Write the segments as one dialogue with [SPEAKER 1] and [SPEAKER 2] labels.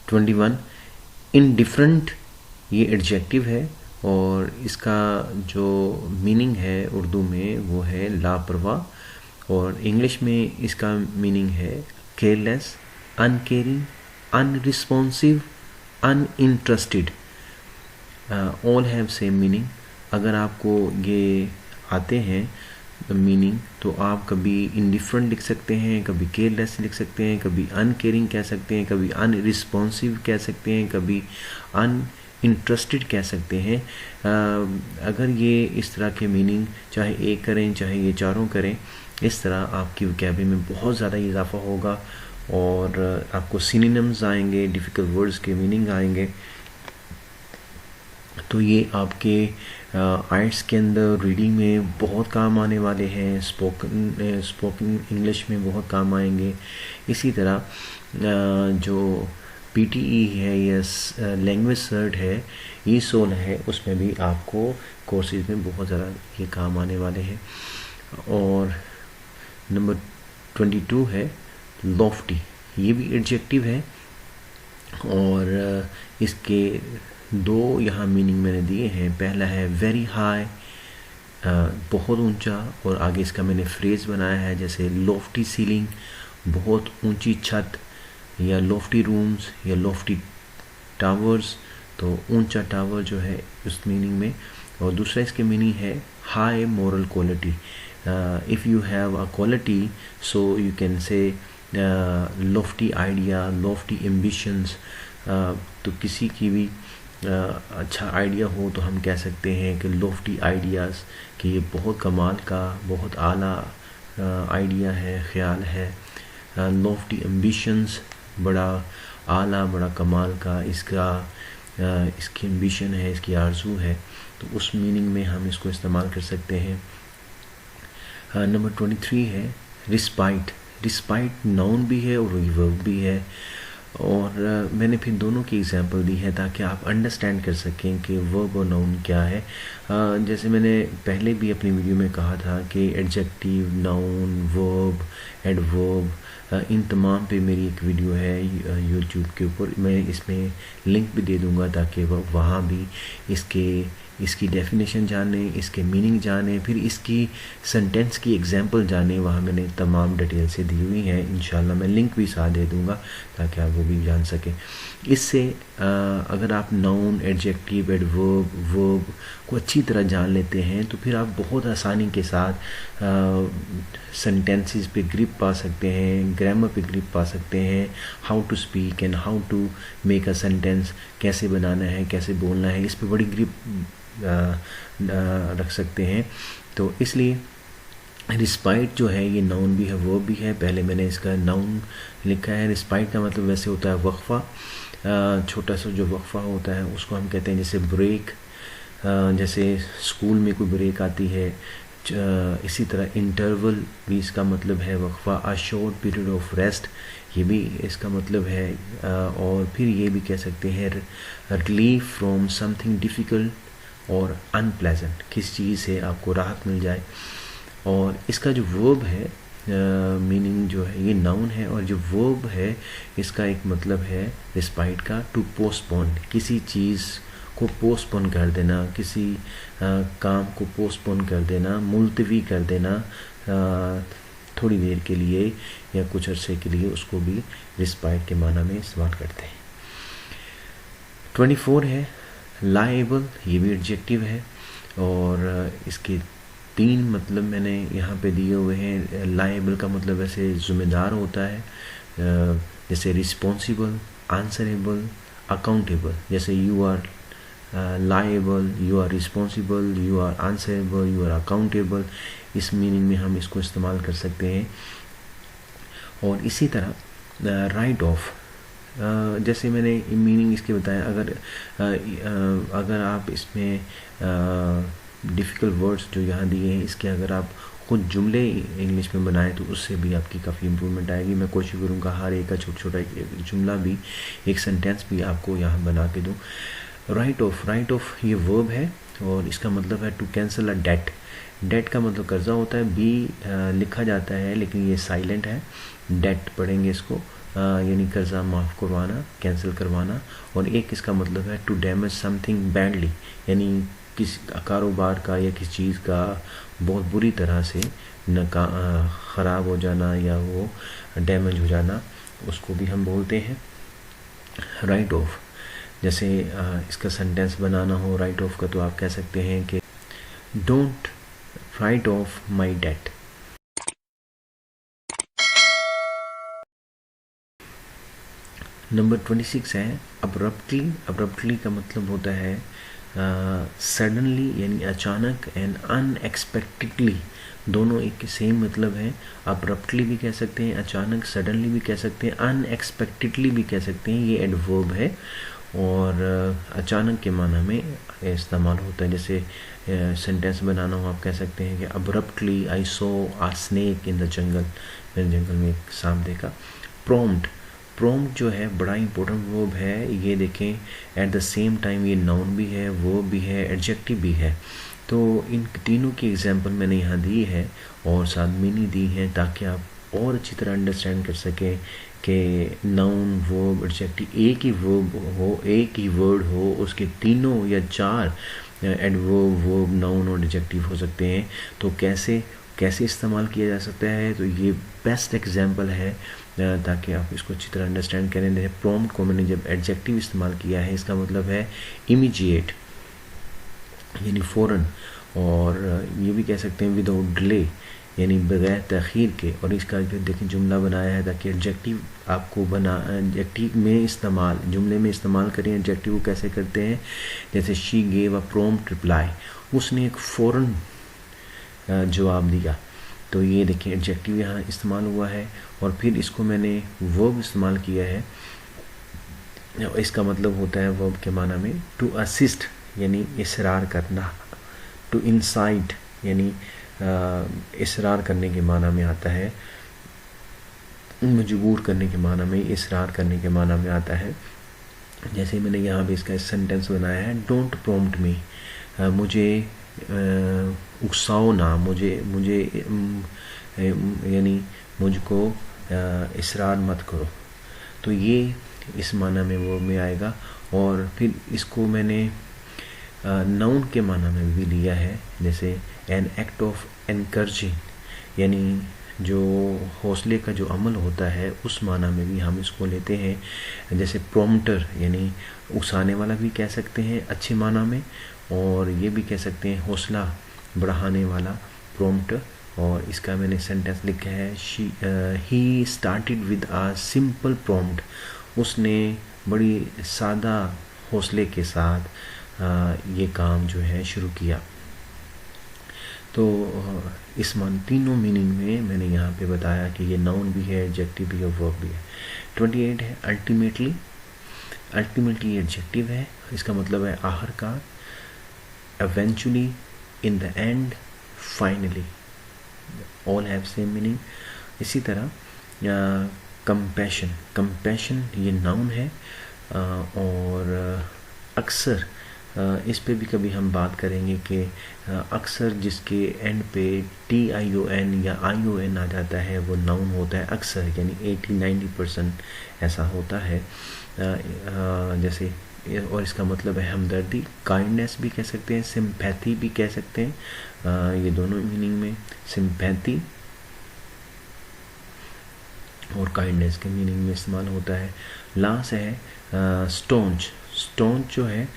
[SPEAKER 1] 21 indifferent, ये adjective है और इसका जो मीनिंग है उर्दू में वो है लापरवाह, और इंग्लिश में इसका मीनिंग है careless, uncaring, unresponsive, uninterested. All have same meaning. अगर आपको ये आते हैं मीनिंग तो आप कभी इनडिफरेंट लिख सकते हैं, कभी केयरलेस लिख सकते हैं, कभी अनकेयरिंग कह सकते हैं, कभी अनरिस्पॉन्सिव कह सकते हैं, कभी अनइंटरेस्टेड कह सकते हैं। अगर ये इस तरह के मीनिंग चाहे एक करें चाहे ये चारों करें, इस तरह आपकी वोकैबुलरी में बहुत ज़्यादा इजाफा होगा और आपको सिनोनिम्स आएंगे, डिफ़िकल्ट वर्ड्स के मीनिंग आएंगे। तो ये आपके आइट्स के अंदर रीडिंग में बहुत काम आने वाले हैं, स्पोकन इंग्लिश में बहुत काम आएंगे। इसी तरह जो PTE है या लैंग्वेज सर्ट है, ESOL है, उसमें भी आपको कोर्सेज में बहुत ज़्यादा ये काम आने वाले हैं। और नंबर 22 है लॉफ्टी, ये भी एडजेक्टिव है और इसके दो यहाँ मीनिंग मैंने दिए हैं। पहला है वेरी हाई, बहुत ऊंचा, और आगे इसका मैंने फ्रेज़ बनाया है जैसे लॉफ्टी सीलिंग, बहुत ऊंची छत, या लॉफ्टी रूम्स या लॉफ्टी टावर्स, तो ऊंचा टावर जो है उस मीनिंग में। और दूसरा इसके मीनिंग है high moral quality. If you have a quality so you can say Lofty idea, Lofty ambitions. तो किसी की भी अच्छा आइडिया हो तो हम कह सकते हैं कि लॉफ्टी आइडियाज़, कि ये बहुत कमाल का, बहुत आला आइडिया है, ख्याल है। लॉफ्टी एम्बिशंस, बड़ा आला, बड़ा कमाल का इसकी एम्बिशन है, इसकी आरज़ू है, तो उस मीनिंग में हम इसको इस्तेमाल कर सकते हैं। नंबर 23 है रिस्पाइट। रिस्पाइट नाउन भी है और वर्ब भी है, और मैंने फिर दोनों की एग्जांपल दी है ताकि आप अंडरस्टैंड कर सकें कि वर्ब और नाउन क्या है। जैसे मैंने पहले भी अपनी वीडियो में कहा था कि एडजेक्टिव, नाउन, वर्ब, एडवर्ब, इन तमाम पे मेरी एक वीडियो है यूट्यूब के ऊपर, मैं इसमें लिंक भी दे दूंगा ताकि वहाँ भी इसकी डेफिनेशन जाने, इसके मीनिंग जाने, फिर इसकी सेंटेंस की एग्जांपल जाने। वहाँ मैंने तमाम डिटेल से दी हुई हैं, इंशाल्लाह मैं लिंक भी साथ दे दूँगा ताकि आप वो भी जान सकें। इससे अगर आप नाउन, एडजेक्टिव, एडवर्ब, वर्ब को अच्छी तरह जान लेते हैं तो फिर आप बहुत आसानी के साथ सेंटेंसेस पे ग्रिप पा सकते हैं, ग्रामर पे ग्रिप पा सकते हैं, how to speak and how to make a sentence, कैसे बनाना है, कैसे बोलना है, इस पे बड़ी ग्रिप रख सकते हैं। तो इसलिए रिस्पाइट जो है ये नाउन भी है, वर्ब भी है। पहले मैंने इसका नाउन लिखा है। रिस्पाइट का मतलब वैसे होता है वक्फा, छोटा सा जो वक्फा होता है उसको हम कहते हैं जैसे ब्रेक, जैसे स्कूल में कोई ब्रेक आती है, इसी तरह इंटरवल भी इसका मतलब है वक्फा। A short period of rest, ये भी इसका मतलब है। और फिर ये भी कह सकते हैं रिलीफ फ्रॉम समथिंग डिफ़िकल्ट और अनप्लेजेंट, किस चीज़ से आपको राहत मिल जाए। और इसका जो वर्ब है मीनिंग जो है ये नाउन है, और जो वर्ब है इसका एक मतलब है रिस्पाइट का टू पोस्टपोन, किसी चीज़ को पोस्टपोन कर देना, किसी काम को पोस्टपोन कर देना, मुलतवी कर देना थोड़ी देर के लिए या कुछ अरसे के लिए, उसको भी रिस्पाइट के माना में इस्तेमाल करते हैं। 24 है लाएबल, ये भी एडजेक्टिव है और इसके 3 मतलब मैंने यहाँ पे दिए हुए हैं। लाएबल का मतलब ऐसे ज़िम्मेदार होता है, जैसे रिस्पॉन्सिबल, आंसरेबल, अकाउंटेबल। जैसे you are liable, you are responsible, you are answerable, you are accountable, इस मीनिंग में हम इसको इस्तेमाल कर सकते हैं। और इसी तरह राइट ऑफ, जैसे मैंने मीनिंग इसके बताया, अगर आप इसमें डिफ़िकल्ट वर्ड्स जो यहाँ दिए हैं इसके अगर आप खुद जुमले इंग्लिश में बनाएं तो उससे भी आपकी काफ़ी इम्प्रूवमेंट आएगी। मैं कोशिश करूँगा हर एक का छोटा छोटा एक जुमला भी, एक सेंटेंस भी आपको यहाँ बना के दूँ। राइट ऑफ ये वर्ब है और इसका मतलब है to cancel a date. Date का मतलब कर्जा होता है, बी लिखा जाता है लेकिन ये साइलेंट है, डेट पढ़ेंगे इसको। यानी कर्जा माफ़ करवाना, कैंसिल करवाना। और एक इसका मतलब है टू डैमेज समथिंग बैडली, यानी किसी कारोबार का या किसी चीज़ का बहुत बुरी तरह से ख़राब हो जाना या वो डैमेज हो जाना, उसको भी हम बोलते हैं राइट ऑफ। जैसे इसका सेंटेंस बनाना हो राइट ऑफ का, तो आप कह सकते हैं कि don't write off my date. Number 26 है अब्रप्टली। अब्रप्टली का मतलब होता है सडनली, यानी अचानक, एंड अनएक्सपेक्टेडली, दोनों एक सेम मतलब है। अब्रप्टली भी कह सकते हैं, अचानक, सडनली भी कह सकते हैं, अनएक्सपेक्टेडली भी कह सकते हैं। ये एडवर्ब है और अचानक के माना में इस्तेमाल होता है। जैसे सेंटेंस बनाना हो, आप कह सकते हैं कि abruptly I saw a snake in the jungle, मैंने जंगल में एक सांप देखा। प्रॉम्प्ट, प्रॉम्प्ट जो है बड़ा इंपॉर्टेंट वर्ब है। ये देखें एट द सेम टाइम ये नाउन भी है, वर्ब भी है, एडजेक्टिव भी है। तो इन तीनों की एग्जांपल मैंने यहाँ दी है और साथ मीनिंग दी है ताकि आप और अच्छी तरह अंडरस्टैंड कर सकें कि नाउन, वर्ब, एडजेक्टिव एक ही वर्ब हो, एक ही वर्ड हो, उसके तीनों या चार एडवर्ब, वर्ब, नाउन और एडजेक्टिव हो सकते हैं। तो कैसे इस्तेमाल किया जा सकता है, तो ये बेस्ट एग्जांपल है ताकि आप इसको अच्छी तरह अंडरस्टैंड करें। जैसे प्रॉम्प्ट को मैंने जब एडजेक्टिव इस्तेमाल किया है, इसका मतलब है इमीडिएट, यानी फ़ौरन। और ये भी कह सकते हैं विदाउट डिले, यानी बगैर तख़ीर के। और इसका जो देखें जुमला बनाया है ताकि एडजेक्टिव आपको एडजेक्टिव में इस्तेमाल, जुमले में इस्तेमाल करें। एडजेक्टिव को कैसे करते हैं, जैसे she gave a prompt reply, उसने एक फ़ौरन जवाब दिया। तो ये देखिए एडजेक्टिव यहाँ इस्तेमाल हुआ है। और फिर इसको मैंने वर्ब इस्तेमाल किया है। इसका मतलब होता है वर्ब के माना में टू असिस्ट, यानी इसरार करना। टू इंसाइट, यानी इसरार करने के माना में आता है, मजबूर करने के माना में, इसरार करने के माना में आता है। जैसे मैंने यहाँ पे इसका सेंटेंस बनाया है, डोंट प्रॉम्प्ट मी, मुझे उकसाओ ना, मुझे यानी मुझको इसरार मत करो। तो ये इस माना में वो में आएगा। और फिर इसको मैंने नाउन के माना में भी लिया है, जैसे एन एक्ट ऑफ एनकरेजिंग, यानी जो हौसले का जो अमल होता है उस माना में भी हम इसको लेते हैं। जैसे प्रॉम्प्टर, यानी उकसाने वाला भी कह सकते हैं अच्छे माना में, और ये भी कह सकते हैं हौसला बढ़ाने वाला, प्रॉम्प्ट। और इसका मैंने सेंटेंस लिखा है, he started with a simple prompt, उसने बड़ी सादा हौसले के साथ ये काम जो है शुरू किया। तो इस तीनों मीनिंग में मैंने यहाँ पे बताया कि ये नाउन भी है, एडजेक्टिव भी है, वर्ब भी है। 28 है अल्टीमेटली। अल्टीमेटली एडजेक्टिव है, इसका मतलब है आखिरकार, eventually, in the end, finally, all have same meaning। इसी तरह कंपैशन, कंपैशन ये नाउन है। और अक्सर इस पे भी कभी हम बात करेंगे कि अक्सर जिसके एंड पे TION या ION आ जाता है वो नाउन होता है अक्सर, यानी 80-90% ऐसा होता है। जैसे और इसका मतलब है हमदर्दी, काइंडनेस भी कह सकते हैं, सिंपैथी भी कह सकते हैं। ये दोनों मीनिंग में सिंपैथी और काइंडनेस के मीनिंग में इस्तेमाल होता है। लास्ट है स्टोंच। स्टोंच जो है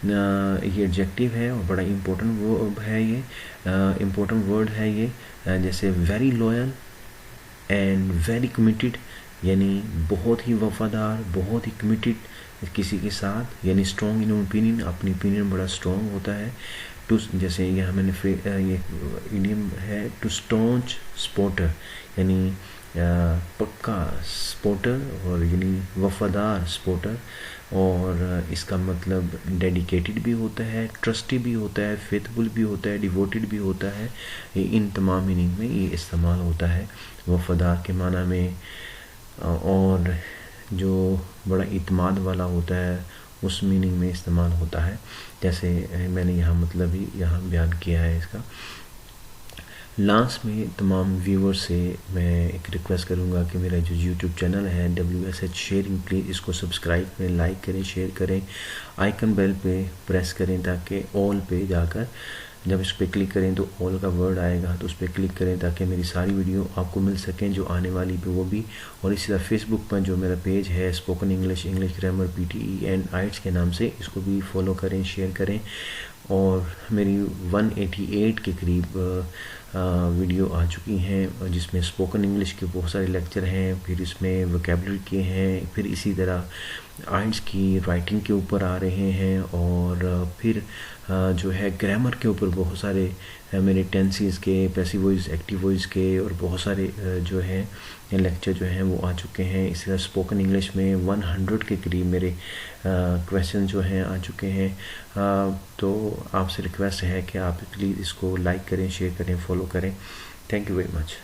[SPEAKER 1] ये एडजेक्टिव है और बड़ा इम्पोर्टेंट वर्ब है, ये इम्पोर्टेंट वर्ड है ये। जैसे very loyal and very committed, यानी बहुत ही वफादार, बहुत ही कमिटेड किसी के साथ, यानी स्ट्रॉन्ग इन ओपिनियन, अपनी ओपिनियन बड़ा स्ट्रॉन्ग होता है। टू, जैसे यहाँ मैंने ये इडियम है टू स्टॉन्च स्पोर्टर, यानी पक्का स्पोर्टर और यानी वफादार स्पोर्टर। और इसका मतलब डेडिकेटेड भी होता है, ट्रस्टी भी होता है, फेथफुल भी होता है, डिवोटेड भी होता है। इन तमाम मीनिंग में ये इस्तेमाल होता है वफादार के माना में। और जो बड़ा इत्माद वाला होता है उस मीनिंग में इस्तेमाल होता है, जैसे मैंने यहाँ मतलब ही यहाँ बयान किया है इसका। लास्ट में तमाम व्यूअर्स से मैं एक रिक्वेस्ट करूंगा कि मेरा जो यूट्यूब चैनल है WSH शेयरिंग, प्लीज़ इसको सब्सक्राइब करें, लाइक करें, शेयर करें, आइकन बेल पे प्रेस करें ताकि ऑल पे जाकर जब इस पर क्लिक करें तो ऑल का वर्ड आएगा, तो उस पर क्लिक करें ताकि मेरी सारी वीडियो आपको मिल सकें जो आने वाली पे वो भी। और इसी तरह फेसबुक पर जो मेरा पेज है spoken English grammar PTE and IELTS के नाम से, इसको भी फॉलो करें, शेयर करें। और मेरी 188 के करीब वीडियो आ चुकी हैं जिसमें स्पोकन इंग्लिश के बहुत सारे लेक्चर हैं, फिर इसमें वोकेबलरी के हैं, फिर इसी तरह आइट्स की राइटिंग के ऊपर आ रहे हैं, और फिर जो है ग्रामर के ऊपर बहुत सारे मेरे टेंसेस के, पैसिव वॉइस, एक्टिव वॉइस के, और बहुत सारे जो है लेक्चर जो हैं वो आ चुके हैं। इसी तरह स्पोकन इंग्लिश में 100 के करीब मेरे क्वेश्चन जो हैं आ चुके हैं। तो आपसे रिक्वेस्ट है कि आप प्लीज़ इसको लाइक करें, शेयर करें, फॉलो करें। Thank you very much.